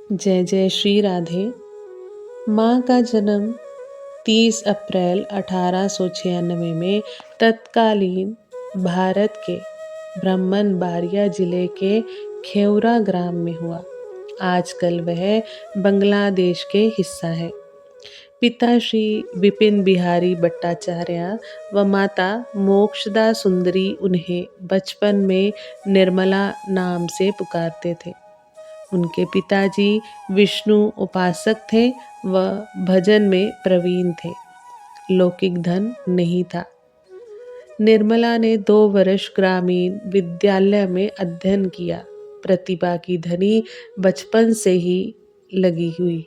जय जय श्री राधे। माँ का जन्म 30 अप्रैल 1896 में तत्कालीन भारत के ब्राह्मणबाड़िया जिले के खेवरा ग्राम में हुआ। आजकल वह बांग्लादेश के हिस्सा है। पिता श्री विपिन बिहारी भट्टाचार्य व माता मोक्षदा सुंदरी उन्हें बचपन में निर्मला नाम से पुकारते थे। उनके पिताजी विष्णु उपासक थे व भजन में प्रवीण थे। लौकिक धन नहीं था। निर्मला ने 2 वर्ष ग्रामीण विद्यालय में अध्ययन किया। प्रतिभा की धनी बचपन से ही लगी हुई,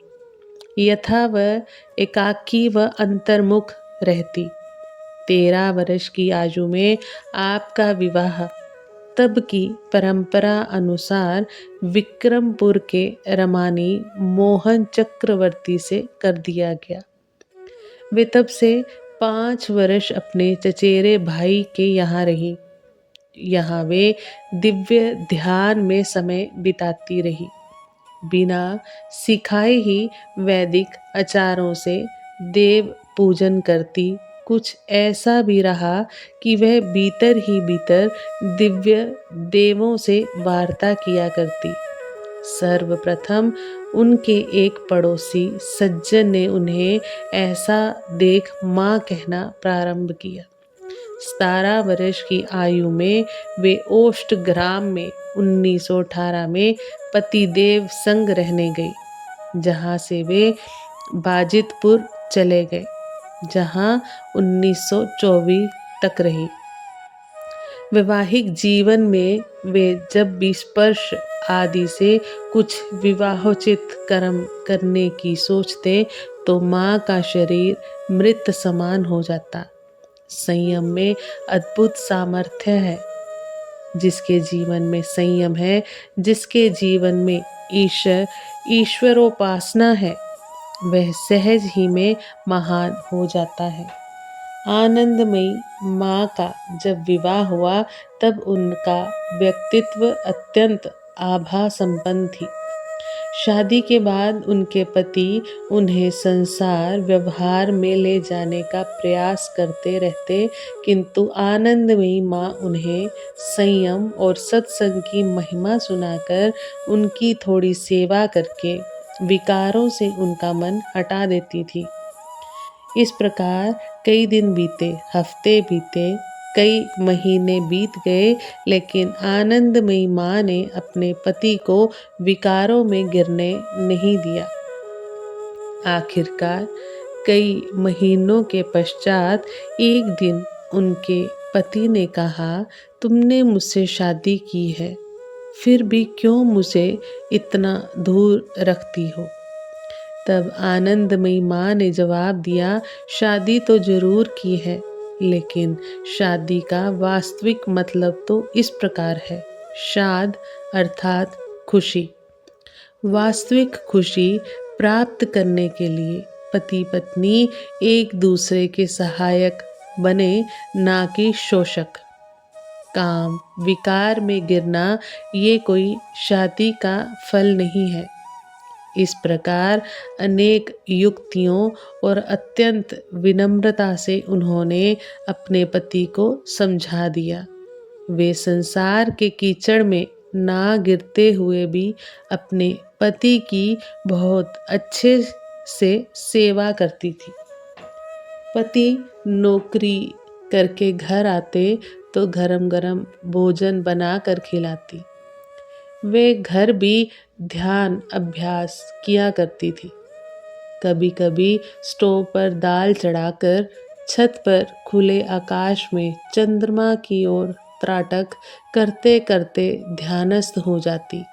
यथा वह एकाकी व अंतर्मुख रहती। 13 वर्ष की आयु में आपका विवाह तब की परंपरा अनुसार विक्रमपुर के रमानी मोहन चक्रवर्ती से कर दिया गया। वे तब से 5 वर्ष अपने चचेरे भाई के यहाँ रही। यहाँ वे दिव्य ध्यान में समय बिताती रही। बिना सिखाए ही वैदिक आचारों से देव पूजन करती। कुछ ऐसा भी रहा कि वह भीतर ही भीतर दिव्य देवों से वार्ता किया करती। सर्वप्रथम उनके एक पड़ोसी सज्जन ने उन्हें ऐसा देख माँ कहना प्रारंभ किया। 17 वर्ष की आयु में वे ओष्ट ग्राम में 1918 में पतिदेव संग रहने गई, जहाँ से वे बाजितपुर चले गए, जहाँ 1924 तक रही। वैवाहिक जीवन में वे जब भी स्पर्श आदि से कुछ विवाहोचित कर्म करने की सोचते तो माँ का शरीर मृत समान हो जाता। संयम में अद्भुत सामर्थ्य है। जिसके जीवन में संयम है, जिसके जीवन में ईश्वरोपासना है, वह सहज ही में महान हो जाता है। आनंदमयी माँ का जब विवाह हुआ तब उनका व्यक्तित्व अत्यंत आभा संपन्न थी। शादी के बाद उनके पति उन्हें संसार व्यवहार में ले जाने का प्रयास करते रहते, किंतु आनंदमयी माँ उन्हें संयम और सत्संग की महिमा सुनाकर उनकी थोड़ी सेवा करके विकारों से उनका मन हटा देती थी। इस प्रकार कई दिन बीते, हफ्ते बीते, कई महीने बीत गए, लेकिन आनंदमयी माँ ने अपने पति को विकारों में गिरने नहीं दिया। आखिरकार कई महीनों के पश्चात एक दिन उनके पति ने कहा, तुमने मुझसे शादी की है, फिर भी क्यों मुझे इतना दूर रखती हो? तब आनंदमयी माँ ने जवाब दिया, शादी तो जरूर की है, लेकिन शादी का वास्तविक मतलब तो इस प्रकार है। शाद अर्थात खुशी। वास्तविक खुशी प्राप्त करने के लिए पति पत्नी एक दूसरे के सहायक बने, ना कि शोषक। काम विकार में गिरना ये कोई शादी का फल नहीं है। इस प्रकार अनेक युक्तियों और अत्यंत विनम्रता से उन्होंने अपने पति को समझा दिया। वे संसार के कीचड़ में ना गिरते हुए भी अपने पति की बहुत अच्छे से सेवा करती थी। पति नौकरी करके घर आते तो गरम गरम भोजन बनाकर खिलाती। वे घर भी ध्यान अभ्यास किया करती थी। कभी कभी स्टोव पर दाल चढ़ाकर छत पर खुले आकाश में चंद्रमा की ओर त्राटक करते करते ध्यानस्थ हो जाती।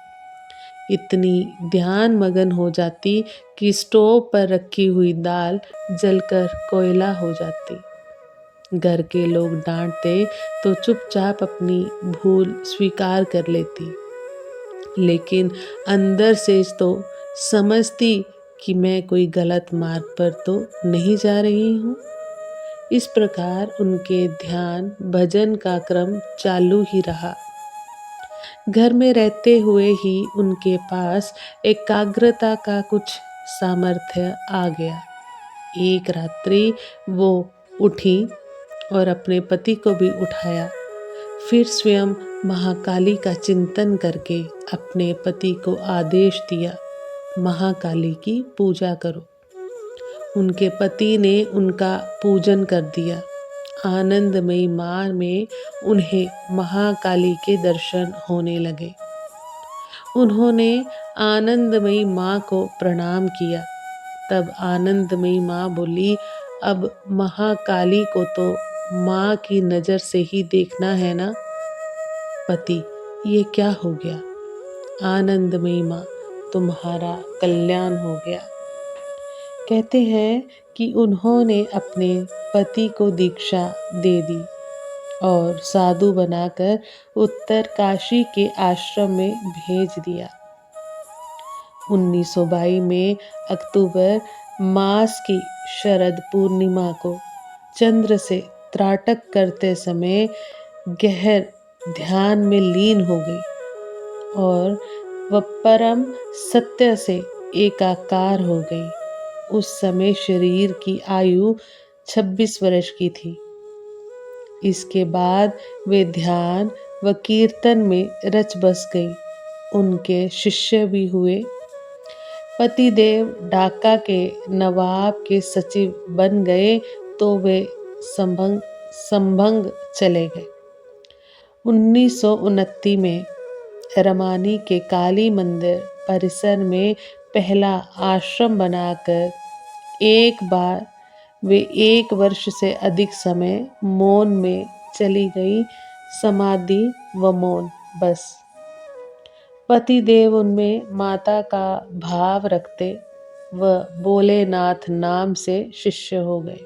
इतनी ध्यान मगन हो जाती कि स्टोव पर रखी हुई दाल जलकर कोयला हो जाती। घर के लोग डांटते तो चुपचाप अपनी भूल स्वीकार कर लेती, लेकिन अंदर से तो समझती कि मैं कोई गलत मार्ग पर तो नहीं जा रही हूँ। इस प्रकार उनके ध्यान भजन का क्रम चालू ही रहा। घर में रहते हुए ही उनके पास एकाग्रता का कुछ सामर्थ्य आ गया। एक रात्रि वो उठी और अपने पति को भी उठाया। फिर स्वयं महाकाली का चिंतन करके अपने पति को आदेश दिया, महाकाली की पूजा करो। उनके पति ने उनका पूजन कर दिया। आनंदमयी माँ में उन्हें महाकाली के दर्शन होने लगे। उन्होंने आनंदमयी माँ को प्रणाम किया। तब आनंदमयी माँ बोली, अब महाकाली को तो माँ की नज़र से ही देखना है ना। पति, ये क्या हो गया? आनंदमयी माँ, तुम्हारा कल्याण हो गया। कहते हैं कि उन्होंने अपने पति को दीक्षा दे दी और साधु बनाकर उत्तर काशी के आश्रम में भेज दिया। 1922 में अक्टूबर मास की शरद पूर्णिमा को चंद्र से त्राटक करते समय गहर ध्यान में लीन हो गई और वह परम सत्य से एकाकार हो गई। उस समय शरीर की आयु 26 वर्ष की थी। इसके बाद वे ध्यान व कीर्तन में रच बस गई। उनके शिष्य भी हुए। पतिदेव ढाका के नवाब के सचिव बन गए तो वे संभंग चले गए। 1929 में रमानी के काली मंदिर परिसर में पहला आश्रम बनाकर एक बार वे 1 वर्ष से अधिक समय मौन में चली गई। समाधि व मौन, बस। पतिदेव उनमें माता का भाव रखते व भोलेनाथ नाम से शिष्य हो गए।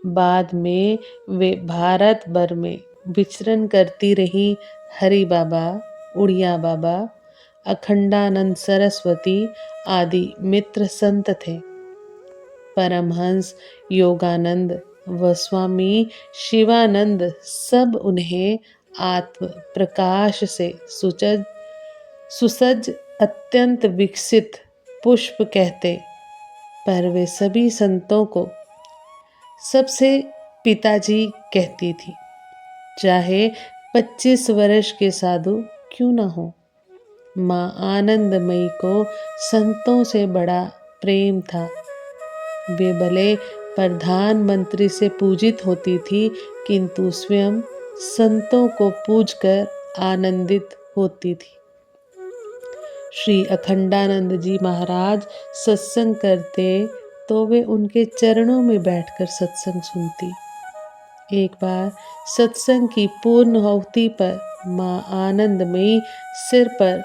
बाद में वे भारत भर में विचरण करती रही हरि बाबा, उड़िया बाबा, अखंडानंद सरस्वती आदि मित्र संत थे। परमहंस योगानंद व स्वामी शिवानंद सब उन्हें आत्म प्रकाश से सुसज्ज अत्यंत विकसित पुष्प कहते, पर वे सभी संतों को सबसे पिताजी कहती थी, चाहे 25 वर्ष के साधु क्यों न हो। माँ आनंदमयी को संतों से बड़ा प्रेम था। वे भले प्रधानमंत्री से पूजित होती थी, किंतु स्वयं संतों को पूजकर आनंदित होती थी। श्री अखंडानंद जी महाराज सत्संग करते तो वे उनके चरणों में बैठकर सत्संग सुनती। एक बार सत्संग की पूर्ण आहुति पर माँ आनंदमयी सिर पर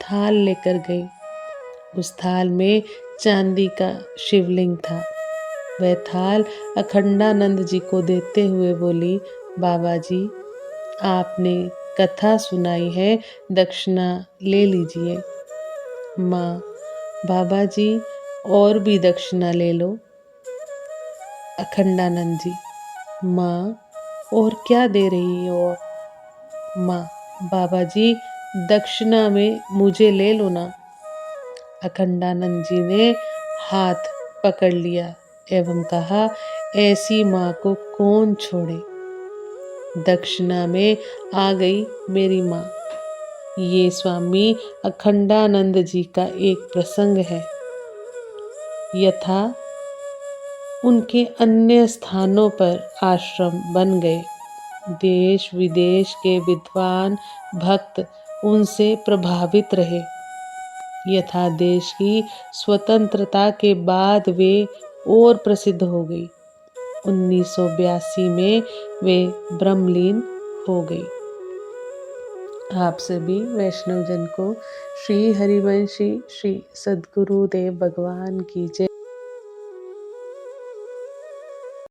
थाल लेकर गई। उस थाल में चांदी का शिवलिंग था। वह थाल अखंडानंद जी को देते हुए बोली, बाबा जी, आपने कथा सुनाई है, दक्षिणा ले लीजिए। माँ, बाबा जी, और भी दक्षिणा ले लो। अखंडानंद जी, माँ, और क्या दे रही हो? माँ, बाबा जी, दक्षिणा में मुझे ले लो ना। अखंडानंद जी ने हाथ पकड़ लिया एवं कहा, ऐसी माँ को कौन छोड़े। दक्षिणा में आ गई मेरी माँ। ये स्वामी अखंडानंद जी का एक प्रसंग है। यथा उनके अन्य स्थानों पर आश्रम बन गए। देश विदेश के विद्वान भक्त उनसे प्रभावित रहे। यथा देश की स्वतंत्रता के बाद वे और प्रसिद्ध हो गई। 1982 में वे ब्रह्मलीन हो गई। आप सभी वैष्णवजन को श्री हरिवंशी श्री सद्गुरुदेव भगवान की जय।